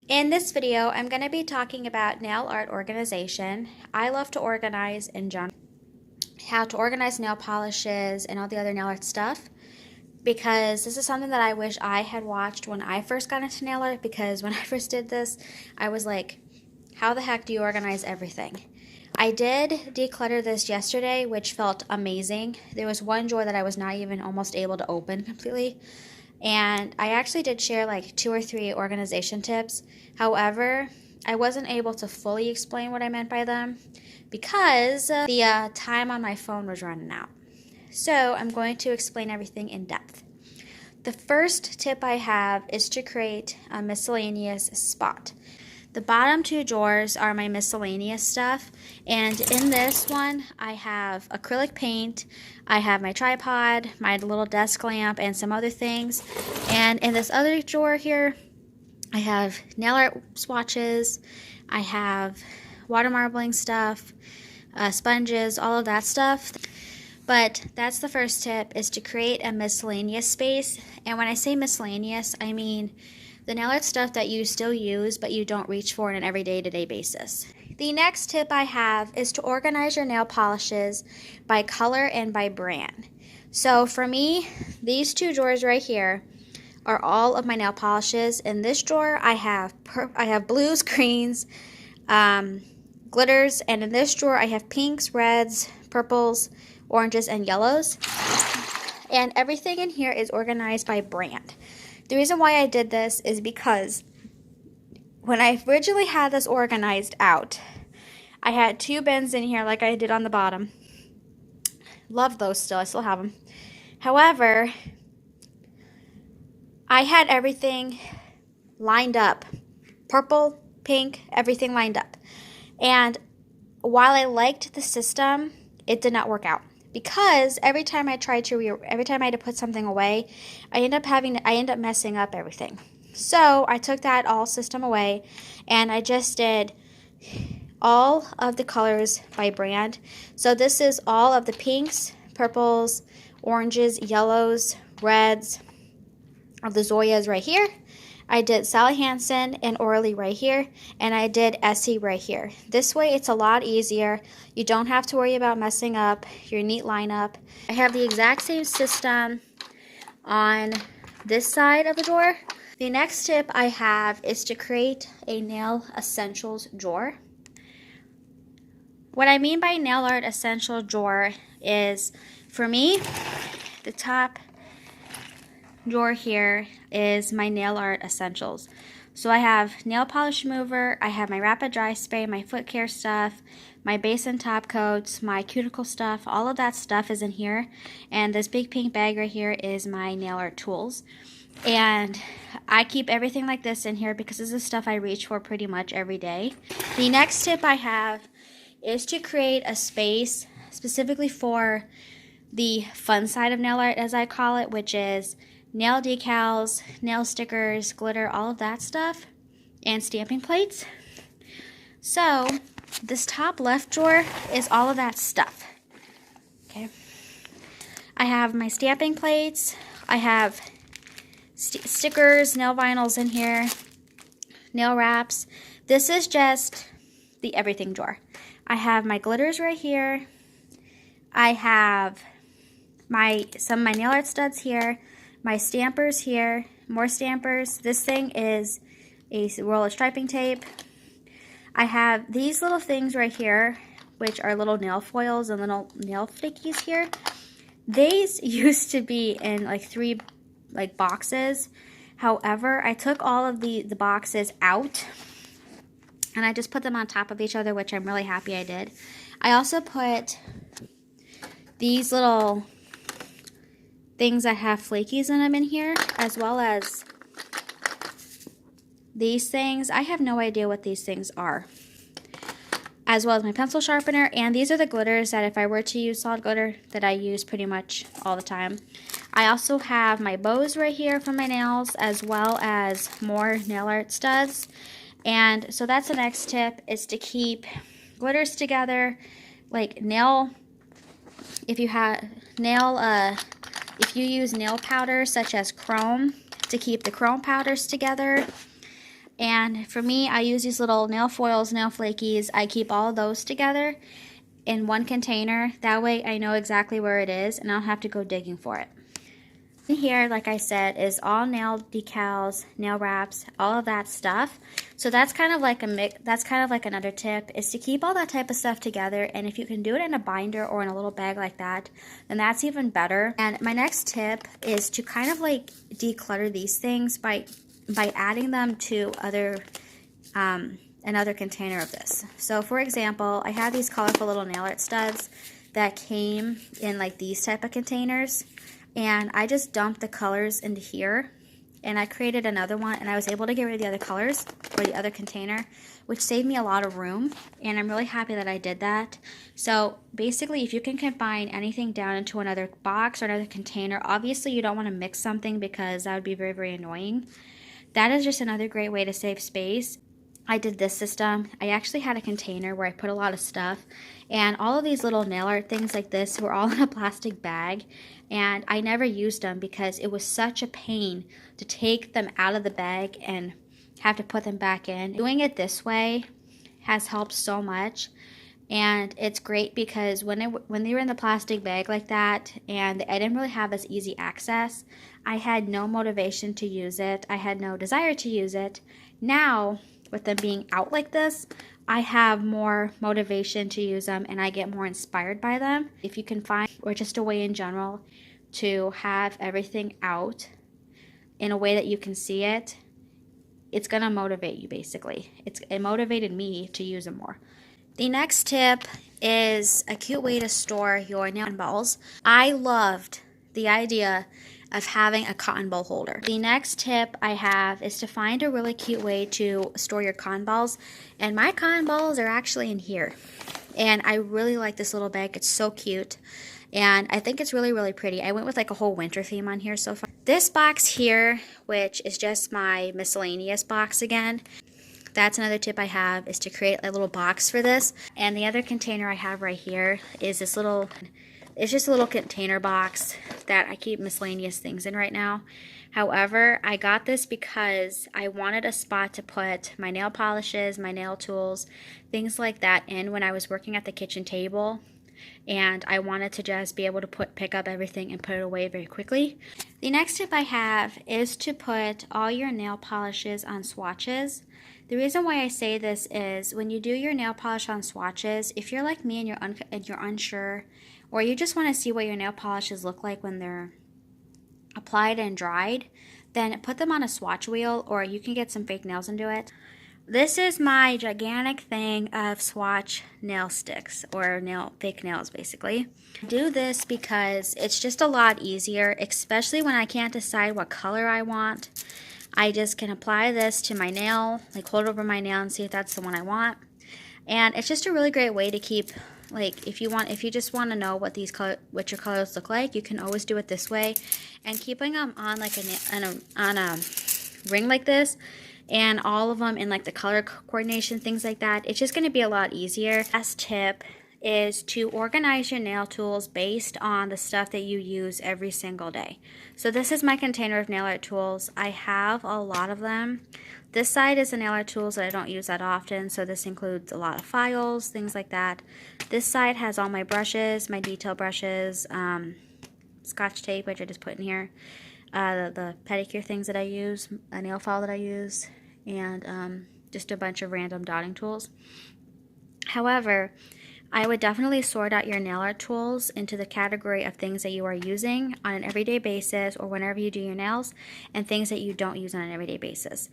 In this video, I'm going to be talking about nail art organization. I love to organize in general, how to organize nail polishes and all the other nail art stuff, because this is something that I wish I had watched when I first got into nail art, because when I first did this, I was like, how the heck do you organize everything? I did declutter this yesterday, which felt amazing. There was one drawer that I was not even almost able to open completely. And I actually did share like 2 or 3 organization tips. However, I wasn't able to fully explain what I meant by them because the time on my phone was running out. So I'm going to explain everything in depth. The first tip I have is to create a miscellaneous spot. The bottom 2 drawers are my miscellaneous stuff, and in this one I have acrylic paint, I have my tripod, my little desk lamp, and some other things. And in this other drawer here, I have nail art swatches, I have water marbling stuff, sponges, all of that stuff. But that's the first tip, is to create a miscellaneous space. And when I say miscellaneous, I mean the nail art stuff that you still use but you don't reach for on an everyday to day basis. The next tip I have is to organize your nail polishes by color and by brand. So for me, these 2 drawers right here are all of my nail polishes. In this drawer I have blues, greens, glitters, and in this drawer I have pinks, reds, purples, oranges, and yellows. And everything in here is organized by brand. The reason why I did this is because when I originally had this organized out, I had 2 bins in here like I did on the bottom. Love those still. I still have them. However, I had everything lined up. Purple, pink, everything lined up. And while I liked the system, it did not work out. Because every time I had to put something away, I end up messing up everything. So I took that all system away, and I just did all of the colors by brand. So this is all of the pinks, purples, oranges, yellows, reds of the Zoyas right here. I did Sally Hansen and Orly right here, and I did Essie right here. This way it's a lot easier. You don't have to worry about messing up your neat lineup. I have the exact same system on this side of the drawer. The next tip I have is to create a nail essentials drawer. What I mean by nail art essential drawer is, for me, the top drawer here is my nail art essentials. So I have nail polish remover, I have my rapid dry spray, my foot care stuff, my base and top coats, my cuticle stuff, all of that stuff is in here. And this big pink bag right here is my nail art tools. And I keep everything like this in here because this is stuff I reach for pretty much every day. The next tip I have is to create a space specifically for the fun side of nail art, as I call it, which is nail decals, nail stickers, glitter, all of that stuff, and stamping plates. So this top left drawer is all of that stuff. Okay, I have my stamping plates, I have stickers, nail vinyls in here, nail wraps. This is just the everything drawer. I have my glitters right here. I have some of my nail art studs here, my stampers here, more stampers. This thing is a roll of striping tape. I have these little things right here, which are little nail foils and little nail flickies here. These used to be in like 3 boxes. However, I took all of the boxes out and I just put them on top of each other, which I'm really happy I did. I also put these little things that have flakies in them in here, as well as these things. I have no idea what these things are. As well as my pencil sharpener, and these are the glitters that if I were to use solid glitter that I use pretty much all the time. I also have my bows right here for my nails, as well as more nail art studs. And so that's the next tip, is to keep glitters together, like if you use nail powder such as chrome, to keep the chrome powders together. And for me, I use these little nail foils, nail flakies. I keep all of those together in one container. That way I know exactly where it is and I don't have to go digging for it. In here, like I said, is all nail decals, nail wraps, all of that stuff. So that's kind of like another tip, is to keep all that type of stuff together. And if you can do it in a binder or in a little bag like that, then that's even better. And my next tip is to kind of like declutter these things by adding them to another container of this. So for example, I have these colorful little nail art studs that came in like these type of containers. And I just dumped the colors into here, and I created another one, and I was able to get rid of the other colors, or the other container, which saved me a lot of room, and I'm really happy that I did that. So basically, if you can combine anything down into another box or another container, obviously you don't want to mix something because that would be very, very annoying. That is just another great way to save space. I did this system. I actually had a container where I put a lot of stuff, and all of these little nail art things like this were all in a plastic bag, and I never used them because it was such a pain to take them out of the bag and have to put them back in. Doing it this way has helped so much, and it's great because when they were in the plastic bag like that and I didn't really have as easy access, I had no motivation to use it. I had no desire to use it. Now, with them being out like this, I have more motivation to use them and I get more inspired by them. If you can find, or just a way in general, to have everything out in a way that you can see it, it's gonna motivate you basically. It motivated me to use them more. The next tip is a cute way to store your nail balls. I loved the idea of having a cotton ball holder. The next tip I have is to find a really cute way to store your cotton balls. And my cotton balls are actually in here. And I really like this little bag. It's so cute. And I think it's really, really pretty. I went with like a whole winter theme on here so far. This box here, which is just my miscellaneous box again, that's another tip I have, is to create a little box for this. And the other container I have right here is this little, it's just a little container box that I keep miscellaneous things in right now. However, I got this because I wanted a spot to put my nail polishes, my nail tools, things like that in when I was working at the kitchen table. And I wanted to just be able to pick up everything and put it away very quickly. The next tip I have is to put all your nail polishes on swatches. The reason why I say this is when you do your nail polish on swatches, if you're like me and you're unsure, or you just want to see what your nail polishes look like when they're applied and dried, then put them on a swatch wheel, or you can get some fake nails and do it. This is my gigantic thing of swatch nail sticks, or fake nails basically. I do this because it's just a lot easier, especially when I can't decide what color I want. I just can apply this to my nail, like hold it over my nail and see if that's the one I want. And it's just a really great way to keep, like if you just want to know what what your colors look like, you can always do it this way. And keeping them on like on a ring like this, and all of them in like the color coordination, things like that, it's just going to be a lot easier. Last tip is to organize your nail tools based on the stuff that you use every single day. So this is my container of nail art tools. I have a lot of them. This side is the nail art tools that I don't use that often, so this includes a lot of files, things like that. This side has all my brushes, my detail brushes, Scotch tape, which I just put in here, the pedicure things that I use, a nail file that I use, and just a bunch of random dotting tools. However, I would definitely sort out your nail art tools into the category of things that you are using on an everyday basis or whenever you do your nails, and things that you don't use on an everyday basis.